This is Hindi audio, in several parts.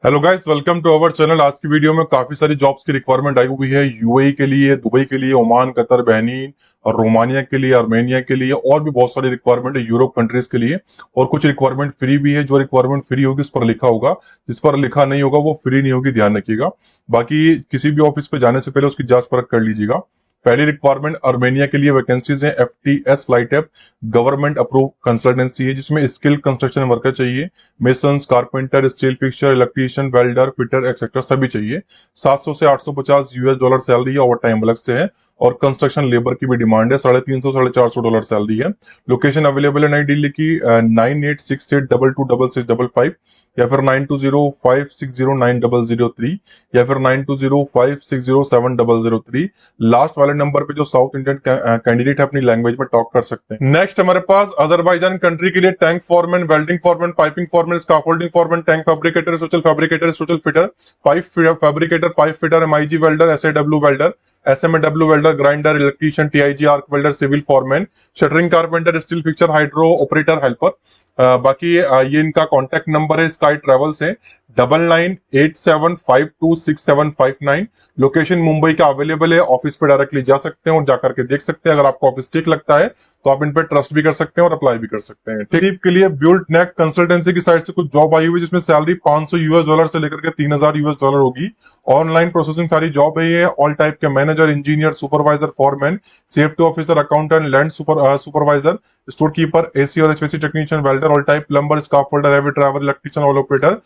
Hello guys, welcome to our channel. आज की वीडियो में काफी सारी जॉब्स की रिक्वायरमेंट आई हुई है। यूएई के लिए, दुबई के लिए, ओमान, कतर, बहरीन और रोमानिया के लिए, आर्मेनिया के लिए और भी बहुत सारी रिक्वायरमेंट है यूरोप कंट्रीज के लिए। और कुछ रिक्वायरमेंट फ्री भी है। जो रिक्वायरमेंट फ्री होगी उस पर लिखा होगा, जिस पर लिखा नहीं होगा वो फ्री नहीं होगी, ध्यान रखिएगा। बाकी किसी भी ऑफिस पे जाने से पहले उसकी जांच परख कर लीजिएगा। पहली रिक्वायरमेंट आर्मेनिया के लिए वैकेंसीज है। FTS flight app government approve consultancy है, जिसमें स्किल कंस्ट्रक्शन वर्कर चाहिए। Masons, carpenter, steel fixer, electrician, welder, fitter etcetera सभी चाहिए। 700 से 850 US डॉलर सैलरी है, ओवर टाइम अलग से है। और कंस्ट्रक्शन लेबर की भी डिमांड है, 350 $450 सैलरी है। लोकेशन अवेलेबल है नई दिल्ली की 9868226655 या फिर 9205609003 या फिर 9205607003। लास्ट वाले नंबर पे जो साउथ इंडियन कैंडिडेट है अपनी लैंग्वेज में टॉक कर सकते हैं। नेक्स्ट हमारे पास अजरबैजान कंट्री के लिए tank foreman, welding foreman, piping foreman, scaffolding foreman, tank fabricator, structural fitter, pipe fabricator, pipe fitter, MIG welder, SAW welder, SMAW welder, grinder, electrician, TIG arc welder, civil foreman, shuttering carpenter, steel fixer, hydro operator, helper. बाकी ये इनका कॉन्टैक्ट नंबर है, स्काई ट्रेवल्स है 9987526759। लोकेशन मुंबई का अवेलेबल है। ऑफिस पे डायरेक्टली जा सकते हैं और जाकर के देख सकते हैं। अगर आपको ऑफिस ठीक लगता है तो आप इन पे ट्रस्ट भी कर सकते हैं और अप्लाई भी कर सकते हैं। ठीक के लिए ब्यूल्ट नेक कंसल्टेंसी की साइड से कुछ जॉब आई हुई है, जिसमें सैलरी 500 US डॉलर से लेकर के 3000 US डॉलर होगी। ऑनलाइन प्रोसेसिंग सारी जॉब है ये। ऑल टाइप के manager, engineer, supervisor, foreman, safety officer, accountant, land supervisor, store keeper, AC और HVAC technician, welder, all type, plumber, scaff holder, heavy driver, electrician, all operator.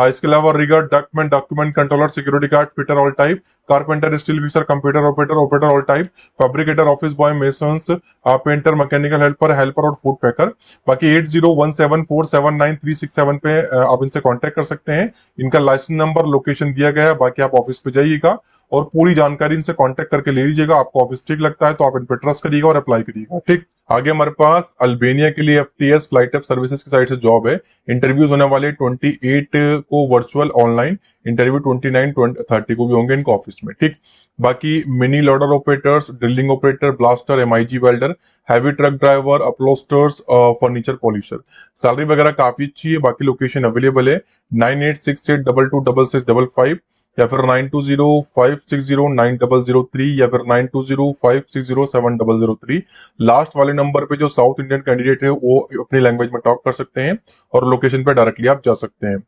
इसके अलावा rigger, document, controller, security guard, fitter, all type, carpenter, steel fixer, computer operator, all type, fabricator, office boy, masons, painter, mechanical helper और फूड पैकर। बाकी 8017479367 पे आप इनसे कांटेक्ट कर सकते हैं। इनका लाइसेंस नंबर, लोकेशन दिया गया है। बाकी आप ऑफिस पे जाइएगा और पूरी जानकारी इनसे कांटेक्ट करके ले लीजिएगा। आपको ऑफिस ठीक लगता है तो आप इन पे ट्रस्ट करिएगा और अप्लाई करिएगा। ठीक, आगे हमारे पास अल्बेनिया के लिए FTS फ्लाइट ऐप सर्विसेज की साइड से जॉब है। इंटरव्यूज होने वाले 28 को वर्चुअल, ऑनलाइन इंटरव्यू 29-30 को भी होंगे इनको ऑफिस में। ठीक, बाकी mini loader operators, drilling operator, blaster, MIG welder, heavy truck driver, upholsterers, furniture polisher. Salary वगैरह काफी अच्छी है। बाकी लोकेशन अवेलेबल है 9868226655 या फिर 9205609003 या फिर 9205607003। लास्ट वाले नंबर पे जो साउथ इंडियन कैंडिडेट है वो अपनी लैंग्वेज में टॉक कर सकते हैं और लोकेशन पे डायरेक्टली आप जा सकते हैं।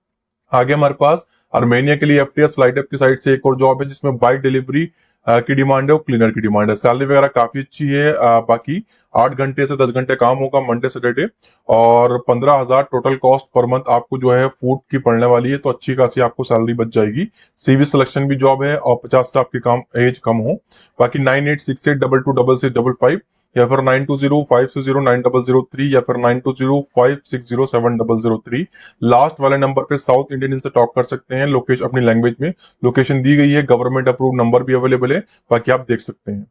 आगे हमारे पास आर्मेनिया के लिए FTS फ्लाइट ऐप की साइड से एक और जॉब है, जिसमें बाइक डिलीवरी की डिमांड है और क्लीनर की डिमांड है। सैलरी वगैरह काफी अच्छी है। बाकी 8 घंटे से 10 घंटे काम होगा मंडे सैटरडे और 15,000 टोटल कॉस्ट पर मंथ आपको जो है फूड की पड़ने वाली है, तो अच्छी खासी आपको सैलरी बच जाएगी। CV सिलेक्शन भी जॉब है और 50 से आपकी काम एज कम हो। बाकी 9868226655 या फिर 9205609003 या फिर 9205607003। लास्ट वाले नंबर पे साउथ इंडियन इनसे टॉक कर सकते हैं लोकेशन अपनी लैंग्वेज में। लोकेशन दी गई है, गवर्नमेंट अप्रूव नंबर भी अवेलेबल है, बाकी आप देख सकते हैं।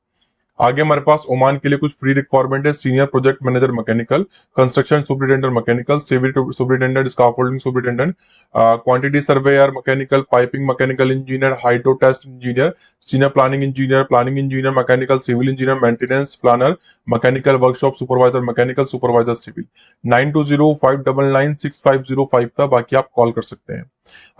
आगे हमारे पास ओमान के लिए कुछ फ्री रिक्वायरमेंट है। Senior project manager mechanical, construction superintendent mechanical, civil superintendent, scaffolding superintendent, quantity surveyor mechanical, piping mechanical engineer, hydro test engineer, senior planning engineer mechanical, civil engineer, maintenance planner, mechanical workshop supervisor mechanical, supervisor civil. 9205996505 का बाकी आप कॉल कर सकते हैं।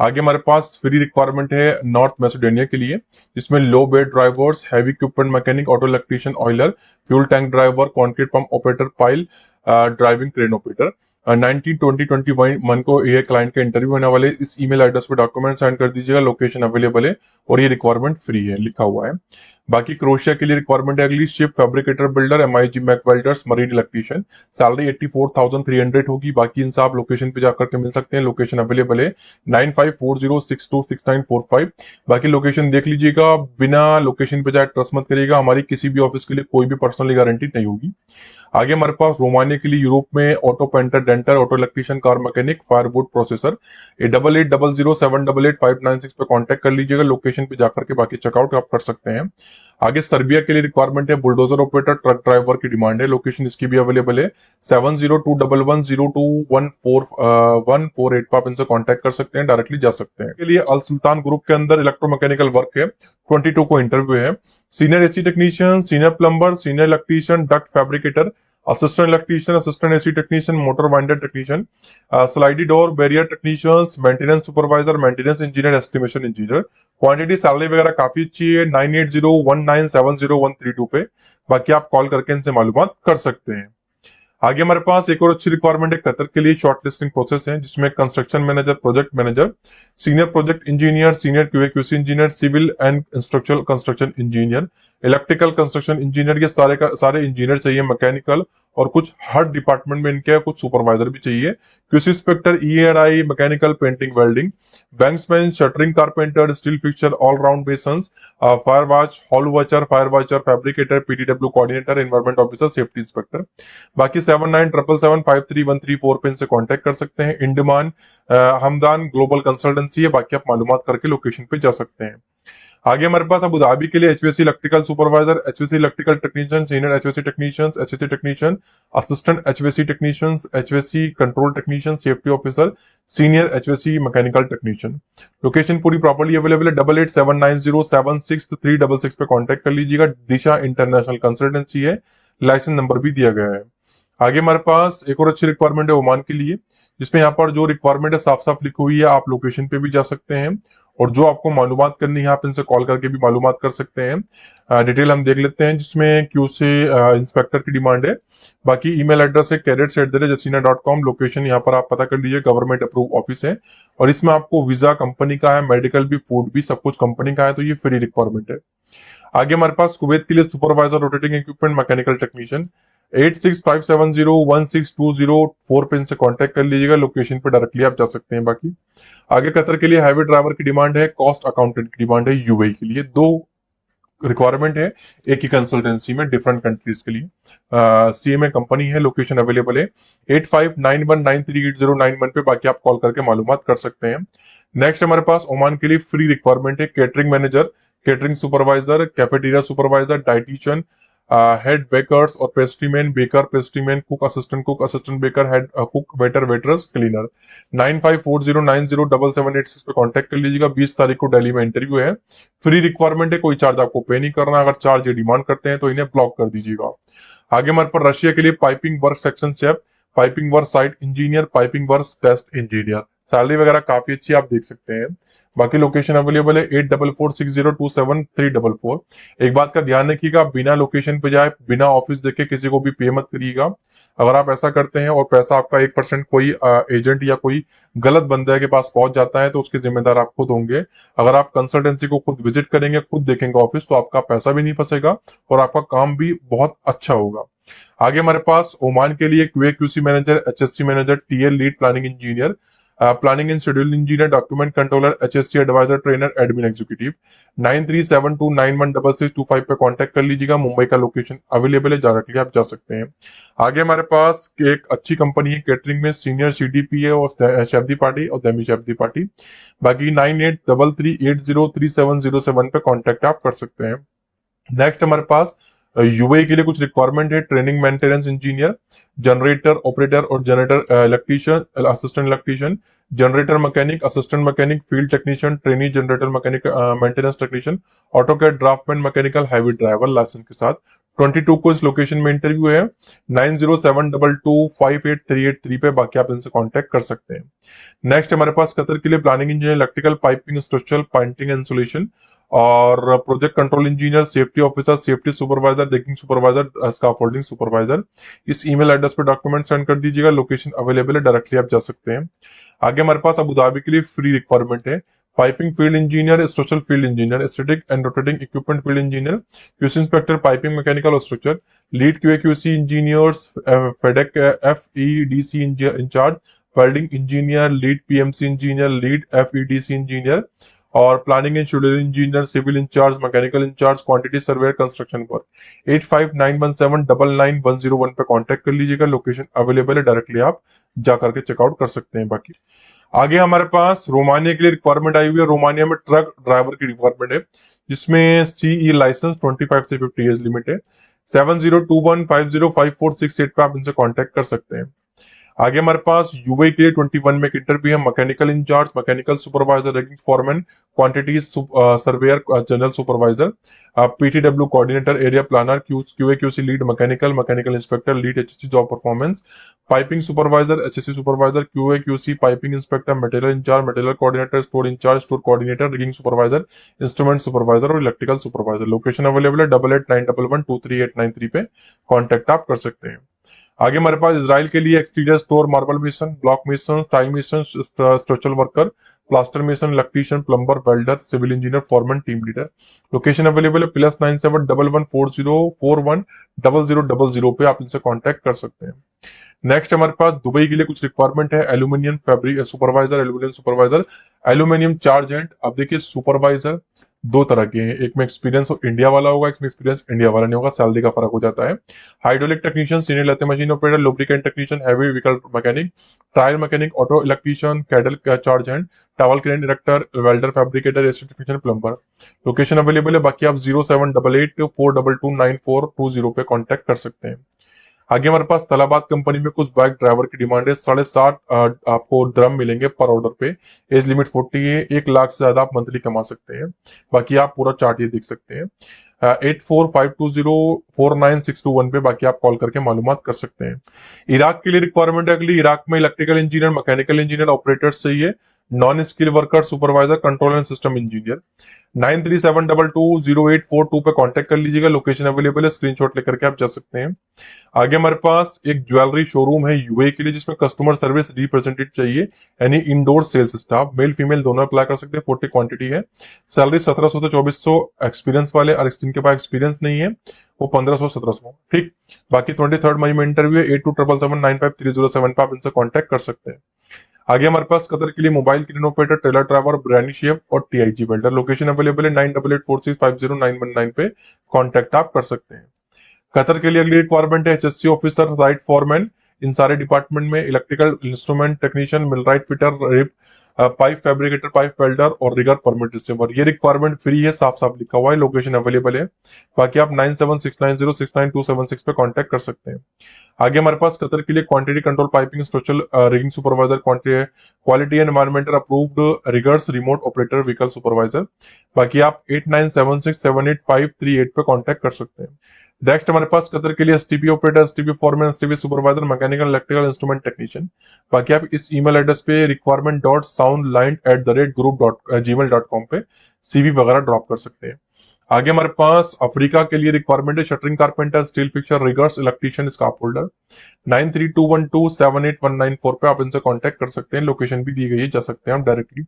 आगे हमारे पास फ्री रिक्वायरमेंट है नॉर्थ मैसेडोनिया के लिए, जिसमें लो bed drivers, heavy equipment mechanic, auto electrician, Euler, fuel tank driver, concrete pump operator, pile driving crane operator. 19-20-21 को ये क्लाइंट का इंटरव्यू होने वाले। इस ईमेल एड्रेस पे डॉक्यूमेंट सेंड कर दीजिएगा। लोकेशन अवेलेबल है और ये रिक्वायरमेंट फ्री है, लिखा हुआ है। बाकी क्रोशिया के लिए रिक्वायरमेंट है अगली, ship fabricator, builder, MIG MAG welders, marine electrician. Salary 84,300 होगी। बाकी इनसे आप लोकेशन पे जाकर के मिल सकते हैं। लोकेशन अवेलेबल है 9540626945। बाकी लोकेशन देख लीजिएगा, बिना लोकेशन पे जाए ट्रस्ट मत करिएगा। हमारी किसी भी ऑफिस के लिए कोई भी पर्सनली गारंटी नहीं होगी। आगे हमारे पास रोमानिया के लिए यूरोप में auto painter, denter, auto electrician, car mechanic, firewood processor. 8800078596 पे कांटेक्ट कर लीजिएगा। लोकेशन पे जाकर के बाकी चेकआउट आप कर सकते हैं। आगे सर्बिया के लिए रिक्वायरमेंट है बुलडोजर ऑपरेटर, ट्रक ड्राइवर की डिमांड है। लोकेशन इसकी भी अवेलेबल है 7021102148 पर आप इनसे कांटेक्ट कर सकते हैं, डायरेक्टली जा सकते हैं। के लिए अल सुल्तान ग्रुप के अंदर इलेक्ट्रोमैकेनिकल वर्क है, 22 को इंटरव्यू है। Senior AC technician, senior plumber, senior electrician, duct fabricator, assistant electrician, assistant AC technician, motor winder technician, स्लाइडी door barrier technicians, maintenance supervisor, maintenance engineer, estimation engineer. Quantity salary वगैरह काफी अच्छी है 9801970132 पे। बाकी आप कॉल करके इनसे मालूमात कर सकते हैं। आगे हमारे पास एक और अच्छी रिक्वायरमेंट है कतर के लिए। शॉर्ट लिस्टिंग प्रोसेस है जिसमें construction manager, project manager, senior project engineer, senior QA QC engineer, civil and structural construction engineer, electrical construction engineer, ये सारे इंजीनियर चाहिए। मैकेनिकल और कुछ हर डिपार्टमेंट में इनके कुछ सुपरवाइजर भी चाहिए। QC inspector, ENI, mechanical, painting, welding, banksman, shuttering carpenter, steel fixer, all round बेसन्स, fire watch, hole watcher, fire watcher, fabricator, PTW coordinator, environment officer, safety inspector. बाकी 7977753134 पे इनसे कांटेक्ट कर सकते हैं। इंडमान हमदान ग्लोबल कंसल्टेंसी है। बाकी आप मालूमात करके लोकेशन पे जा सकते हैं। आगे हमारे पास अबू धाबी के लिए HVC electrical supervisor, HVC electrical technician, senior HVC technicians, HVC technician, assistant HVC technicians, HVC control technician, safety officer, senior HVC mechanical technician. Location पूरी प्रॉपर्ली अवेलेबल है। 8879076366 पे कांटेक्ट कर लीजिएगा। दिशा इंटरनेशनल कंसल्टेंसी है, लाइसेंस नंबर भी दिया गया है। आगे हमारे पास एक और अच्छी रिक्वायरमेंट है ओमान के लिए, जिसमें यहाँ पर जो रिक्वायरमेंट है साफ साफ लिखी हुई है। आप लोकेशन पे भी जा सकते हैं और जो आपको मालूमात करनी है आप इनसे कॉल करके भी मालूमात कर सकते हैं। डिटेल हम देख लेते हैं जिसमें क्यू से इंस्पेक्टर की डिमांड है। बाकी ईमेल एड्रेस है cadets@jasina.com। लोकेशन यहाँ पर आप पता कर लीजिए, गवर्नमेंट अप्रूव ऑफिस है और इसमें आपको वीजा कंपनी का है, मेडिकल भी, फूड भी, सब कुछ कंपनी का है, तो ये फ्री रिक्वायरमेंट है। आगे हमारे पास कुवैत के लिए supervisor rotating equipment mechanical technician. 8657016204 पे इनसे कांटेक्ट कर लीजिएगा। लोकेशन पे डायरेक्टली आप जा सकते हैं। बाकी आगे कतर के लिए हाईवे ड्राइवर की डिमांड है, कॉस्ट अकाउंटेंट की डिमांड है यूएई के लिए। दो रिक्वायरमेंट है एक ही कंसल्टेंसी में डिफरेंट कंट्रीज के लिए। सीएमए कंपनी है, लोकेशन अवेलेबल है 8591938091 पे। बाकी आप कॉल करके मालूमात कर सकते हैं। नेक्स्ट हमारे पास ओमान के लिए फ्री रिक्वायरमेंट है catering manager, catering supervisor, cafeteria supervisor, dietitian, head bakers और pastryman, baker, pastryman, cook, assistant baker, head cook, waiter, waitress, cleaner. 9540907786 पे कांटेक्ट कर लीजिएगा। 20 तारीख को दिल्ली में इंटरव्यू है। फ्री रिक्वायरमेंट है, कोई चार्ज आपको पे नहीं करना। अगर चार्ज ये डिमांड करते हैं तो इन्हें ब्लॉक कर दीजिएगा। आगे हमारे पास रशिया के लिए piping work section chef, piping work site engineer, piping work test engineer. Salary वगैरह काफी अच्छी आप देख सकते हैं। बाकी लोकेशन अवेलेबल है 8446027344। एक बात का ध्यान रखिएगा, बिना लोकेशन पे जाए, बिना ऑफिस देखे किसी को भी पे मत करिएगा। अगर आप ऐसा करते हैं और पैसा आपका 1% कोई एजेंट या कोई गलत बंदे के पास पहुंच जाता है तो उसके जिम्मेदार आप खुद होंगे। अगर आप कंसल्टेंसी को खुद विजिट करेंगे, खुद देखेंगे ऑफिस, तो आपका पैसा भी नहीं फंसेगा और आपका काम भी बहुत अच्छा होगा। आगे हमारे पास ओमान के लिए QA QC manager, HSC manager, TL lead planning engineer, planning and schedule engineer, document controller, HSC advisor, trainer, admin executive. 9372916625 पे कांटेक्ट कर लीजिएगा। मुंबई का लोकेशन अवेलेबल है, डायरेक्टली आप जा सकते हैं। आगे हमारे पास एक अच्छी कंपनी है केटरिंग में, सीनियर सीडीपी है और शेफ दी पार्टी और डेमी शेफ दी पार्टी। बाकी 9833803707 पे कांटेक्ट आप कर सकते हैं। नेक्स्ट हमारे पास यूएई के लिए कुछ रिक्वायरमेंट है, training maintenance engineer, generator operator और generator electrician, assistant electrician, generator mechanic, assistant mechanic, field technician, trainee generator mechanic, maintenance technician, AutoCAD draftman mechanical, highway driver licence के साथ। 22 को इस लोकेशन में इंटरव्यू है। 9072258383 पे। बाकी आप इनसे कांटेक्ट कर सकते हैं। नेक्स्ट हमारे पास कतर के लिए planning engineer, electrical, piping, structural, painting, insulation और project control engineer, safety officer, safety supervisor, decking supervisor, scaffolding supervisor. इस ईमेल एड्रेस पर डॉक्यूमेंट सेंड कर दीजिएगा। लोकेशन अवेलेबल है, डायरेक्टली आप जा सकते हैं। आगे हमारे पास अबू धाबी के लिए फ्री रिक्वायरमेंट है, piping field engineer, structural field engineer, static and rotating equipment field engineer, QC inspector, piping mechanical और structure, lead QA QC engineers, फेडेक FEDC incharge, welding engineer, lead PMC engineer, lead FEDC engineer और planning and schedule engineer, civil incharge, mechanical incharge, quantity surveyor, construction work. 8591799101 पे कांटेक्ट कर लीजिएगा। लोकेशन अवेलेबल है, डायरेक्टली आप जाकर के चेकआउट कर सकते हैं। बाकी आगे हमारे पास रोमानिया के लिए रिक्वायरमेंट आई हुई है। रोमानिया में ट्रक ड्राइवर की रिक्वायरमेंट है जिसमें सीई लाइसेंस 25 से 50 इयर्स लिमिट है। 7021505468 पे आप इनसे कांटेक्ट कर सकते हैं। आगे हमारे पास यूएई के लिए 21 में एक इंटरव्यू है, mechanical incharge, mechanical supervisor, rigging foreman, quantity surveyor, general supervisor, PTW coordinator, area planner, QA QC lead mechanical, mechanical inspector, lead HSC job performance, piping supervisor, HSC supervisor, QA QC, piping inspector, material incharge, material coordinator, store incharge, store coordinator, rigging supervisor, instrument supervisor और इलेक्ट्रिकल सुपरवाइजर। लोकेशन अवेलेबल है 8891123893 पे कॉन्टेक्ट आप कर सकते हैं। आगे हमारे पास इजराइल के लिए exterior store, marble mission, block mission, tie mission, structural worker, plaster mission, electrician, plumber, welder, civil engineer, foreman, team leader. Location available है +971141000000 पे आप इनसे कांटेक्ट कर सकते हैं। नेक्स्ट हमारे पास दुबई के लिए कुछ रिक्वायरमेंट है, aluminium fabric supervisor, aluminium supervisor, aluminium charge hand. अब देखिए सुपरवाइजर दो तरह के हैं, एक में एक्सपीरियंस इंडिया वाला होगा, एक में एक्सपीरियंस इंडिया वाला नहीं होगा, सैलरी का फर्क हो जाता है। हाइड्रोलिक टेक्नीशियन, सीनियर लेते machine operator, lubricant technician, heavy vehicle mechanic, tyre mechanic, auto electrician, cattle charge hand, towel crane erector, welder, fabricator, AC technician, plumber. Location available है, बाकी आप 078842299420 पे कॉन्टेक्ट कर सकते हैं। आगे हमारे पास तलाबाद कंपनी में कुछ बाइक ड्राइवर की डिमांड है, 7.5 आपको ड्रम मिलेंगे पर ऑर्डर पे, एज लिमिट 40 है, 1 लाख से ज्यादा आप मंथली कमा सकते हैं। बाकी आप पूरा चार्ट ये देख सकते हैं 8452049621 पे, बाकी आप कॉल करके मालूमात कर सकते हैं। इराक के लिए रिक्वायरमेंट है अगली, इराक में electrical engineer, mechanical engineer, operators चाहिए, non skill worker, supervisor, control and system engineer. 9372208842 पे कांटेक्ट कर लीजिएगा। लोकेशन अवेलेबल है, स्क्रीनशॉट लेकर के आप जा सकते हैं। आगे हमारे पास एक ज्वेलरी शोरूम है यूएई के लिए, जिसमें कस्टमर सर्विस रिप्रेजेंटेटिव चाहिए, यानी indoor sales staff, male female दोनों अप्लाई कर सकते हैं। 40 क्वांटिटी है, सैलरी 1700 से 2400 एक्सपीरियंस वाले, और जिनके पास एक्सपीरियंस नहीं है वो 1500 1700। ठीक, बाकी 23 मई में इंटरव्यू है, 8277795307 पे आप इनसे कॉन्टेक्ट कर सकते हैं। आगे हमारे पास कतर के लिए mobile clean operator, trailer driver, brandy chef और टीआईजी वेल्डर। लोकेशन अवेलेबल है 9884650911 पे कॉन्टेक्ट आप कर सकते हैं। कतर के लिए अगली रिक्वायरमेंट है एचएससी ऑफिसर, राइट फॉरमैन, इन सारे डिपार्टमेंट में, electrical instrument technician, millwright fitter, rip pipe fabricator, pipe welder और रिगर परमिट रिसीवर। ये रिक्वायरमेंट फ्री है, साफ साफ लिखा हुआ है। लोकेशन अवेलेबल है, बाकी आप 9769069276 पे कॉन्टेक्ट कर सकते हैं। आगे हमारे पास कतर के लिए quantity control, piping, structural rigging supervisor, quality and environmental approved riggers, remote operator, vehicle supervisor. बाकी आप 8976785338 पे कॉन्टेक्ट कर सकते हैं। नेक्स्ट हमारे पास कतर के लिए STP operator, STP foreman, STP supervisor, mechanical electrical instrument technician. बाकी आप इस ईमेल एड्रेस पे requirement.soundline@gmail.com पे सीवी वगैरह ड्रॉप कर सकते हैं। आगे हमारे पास अफ्रीका के लिए रिक्वायरमेंट है, shuttering carpenter, steel fixer, riggers, electrician, scarf holder. 9321278194 पे आप इनसे कांटेक्ट कर सकते हैं। लोकेशन भी दी गई है, जा सकते हैं आप डायरेक्टली।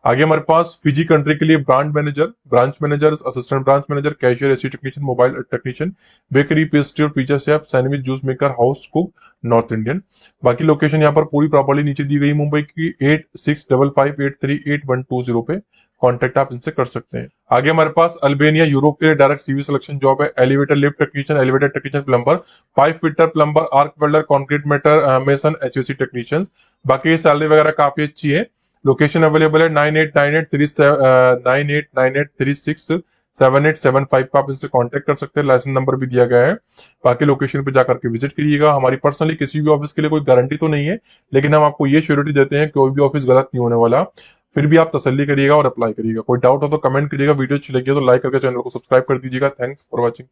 आगे हमारे पास फिजी कंट्री के लिए branch manager, assistant branch manager, cashier, AC technician, mobile technician, bakery, pastry और pizza chef, sandwich, juice maker, house cook, north Indian. बाकी लोकेशन यहाँ पर पूरी प्रॉपर्ली नीचे दी गई, मुंबई की 8655838120 पे कॉन्टेक्ट आप इनसे कर सकते हैं। आगे हमारे पास अल्बेनिया यूरोप के लिए डायरेक्ट सीवी सिलेक्शन जॉब है, elevator lift technician, elevator technician, plumber, pipe fitter, plumber, arc welder, concrete मेटर मेसन, एचओसी टेक्नीशियन। बाकी सैलरी वगैरह काफी अच्छी है। लोकेशन अवेलेबल है 9898367875 पे आप इनसे कांटेक्ट कर सकते हैं। लाइसेंस नंबर भी दिया गया है। बाकी लोकेशन पे जाकर के विजिट करिएगा। हमारी पर्सनली किसी भी ऑफिस के लिए कोई गारंटी तो नहीं है, लेकिन हम आपको ये श्योरिटी देते हैं कोई भी ऑफिस गलत नहीं होने वाला। फिर भी आप तसल्ली करिएगा और अप्लाई करिएगा। कोई डाउट हो तो कमेंट करिएगा। वीडियो अच्छी लगी हो तो लाइक करके चैनल को सब्सक्राइब कर दीजिएगा। Thanks for watching.